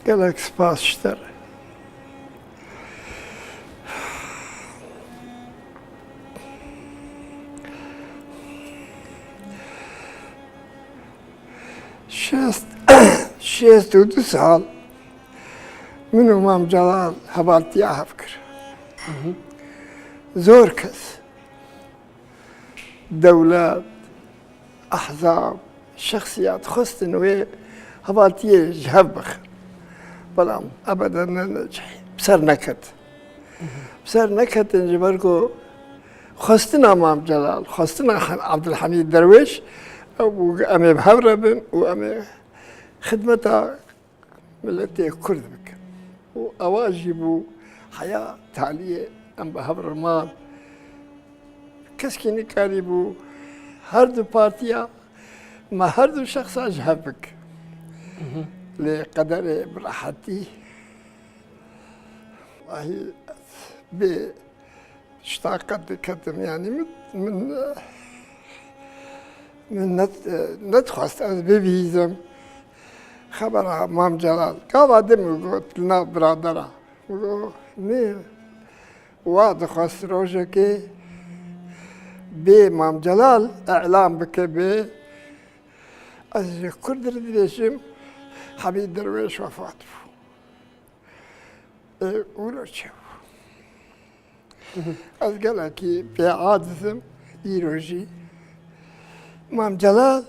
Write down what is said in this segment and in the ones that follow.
gelek spas şter. شێست و دو ساڵ من و مام جەڵال هەباڵتیا هەفکرد. زۆر کەس دەولەت، ئەحزاب، شەخسیات خستن وێ هەباڵتیەیەش هەف بخن، بەڵام ئەبەدەن نەنەجحی بسەر نەکرد. بسەر نەکردن ji ber ku xwestina Mam Celal, xwestina Abdulhamîd Derwêş ew bû em ê bi hev re bin û em ê xidmeta milletê Kurd bikin. û ewa jî bû heya taliyê em bi hev re man. Keskî nikarî bû her du partiya me her du şexsa ji hev bikin. Lê qederê bi rehetî wahî bê ştaqet diketim yanî min nedixwast ez bibîzim xebera Mam Celal. Gava din û got li nav biradera got nê wa dixwast rojekê bê Mam Celal e'lam bike bê ez ji Kurd re dibêjim Hamîd Derwêş wefat bû. Wilo çi bû? Ez gelekî pêazizim îro jî Mam Celal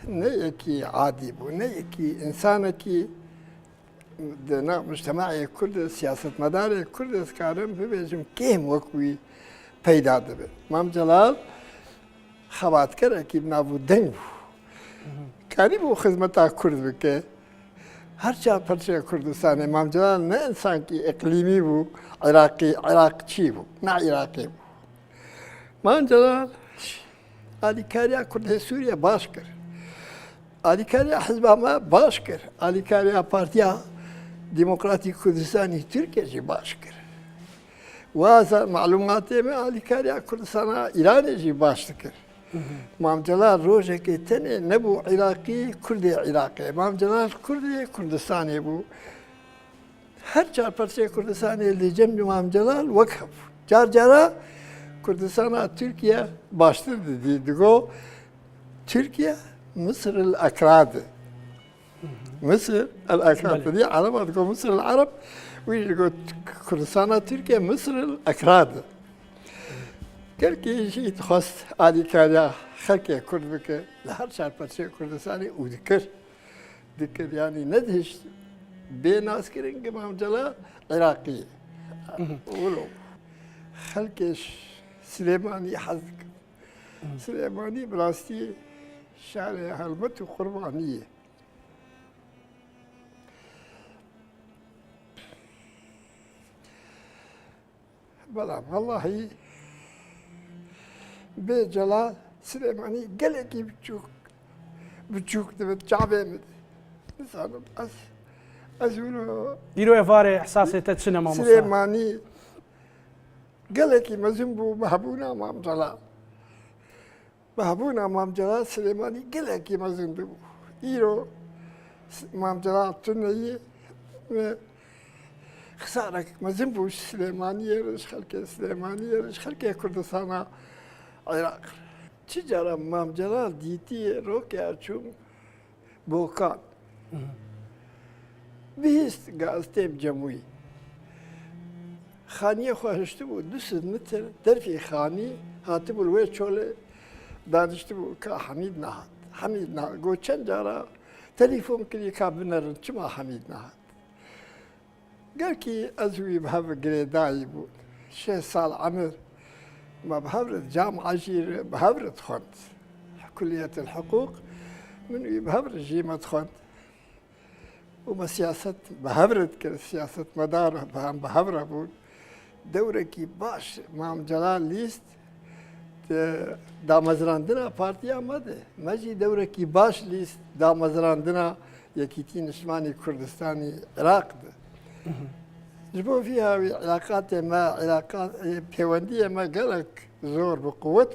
ne yekî adî bû, ne yekî insanekî di nav mujtemacê Kurd de siyasetmedarê Kurd ez karim bibêjim kêm wek wî peyda dibe. Mam Celal xebatgerekî bi nav deng bû. Karî bû xizmeta Kurd bike. Her çarpıcı Kurdistan'ı Mam Celal ne insanki iklimi bu, Irakçı bu, ne Irakî bu. Mam Celal alîkariya Kurdê Sûriye baş kir. Alîkariya Hizba me baş kir. Alîkariya Partiya Demokratîk Kurdistanê Tirkiye jî baş kir. Waza malumatê me alîkariya Kurdistan'a İranê jî baş dikir. Mam Celal rojekê tenê nebû Iraqî, Kurdê Iraqê. Mam Celal Kurdê Kurdistanê bû. Her çarpıcı Kurdistanê li cem Mam Celal wek hebû. Car cara Kurdistana Türkiye baştır didî. Digo Türkiye Mısır'ıl Akrad. Mısır el Akrad diye Arap digo Mısır'ıl Arap. Wî digo Kurdistana Türkiye Mısır'ıl Akrad. Gelkî jî dixwast alîkariya xelkê Kurd bike li her çarpıcı Kurdistanê û dikir. Dikir yanî nedihişt bê naskirin ki Mam Celal Iraqî. Wilo xelkê Silêmanî hez dikin. Silêmanî bi rastî şerê helmet û qurbanî ye. Belam wallahî bê Celal Silêmanî gelekî biçûk dibe çavê min. Nizanim ez wilo îro êvarê ihsasê te çi ne mamosta? Silêmanî gelekî mezin bû bi hebûna Mam Celal. Bi hebûna Mam Celal Silêmanî gelekî mezin dibû. Îro Mam Celal tuneyê ve xisarek mezin bû Silêmaniyê re ji xelkê Silêmaniyê re ji xelkê Kurdistana Iraq. Çi cara Mam Celal dîtiye rokya çûm Bokan. Bihîst gazetê Cemûyî. Xaniyê xwe hiştî bû 200 metr derfê xanî hatibû li wê çolê daniştî bû ka Hamîd nehat. Hamîd nehat. Got çend cara telîfon kirî ka binerin çima Hamîd nehat. Gelkî ez wî bi hev girêdayî bû. 6 sal emir ما بهبرة جامعة جير بهبرة تخوند كلية الحقوق من بهبرة جيمة تخوند وما سياسة بهبرة كده سياسة مدار بهبرة بود دورة كي باش Mam Celal ليست دا مزراندنا بارتيا مده ماجي دورة كي باش ليست دا مزراندنا يكيتي نشماني كردستاني عراق ده جبوا فيها علاقات ما علاقات بيوندية ما قالك زور بقوة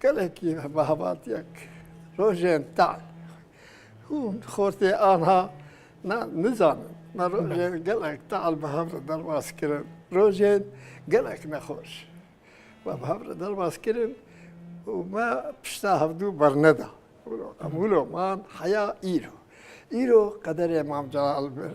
قالك بهباتيك روجين تعال هون خورتي أنا نزانن ما روژین گلک تعال به هفر درواز کرن روژین گلک نخوش و به هفر درواز کرن و ما پشتا هفدو برنده قمولو من حیا ایرو قدر امام جلال بر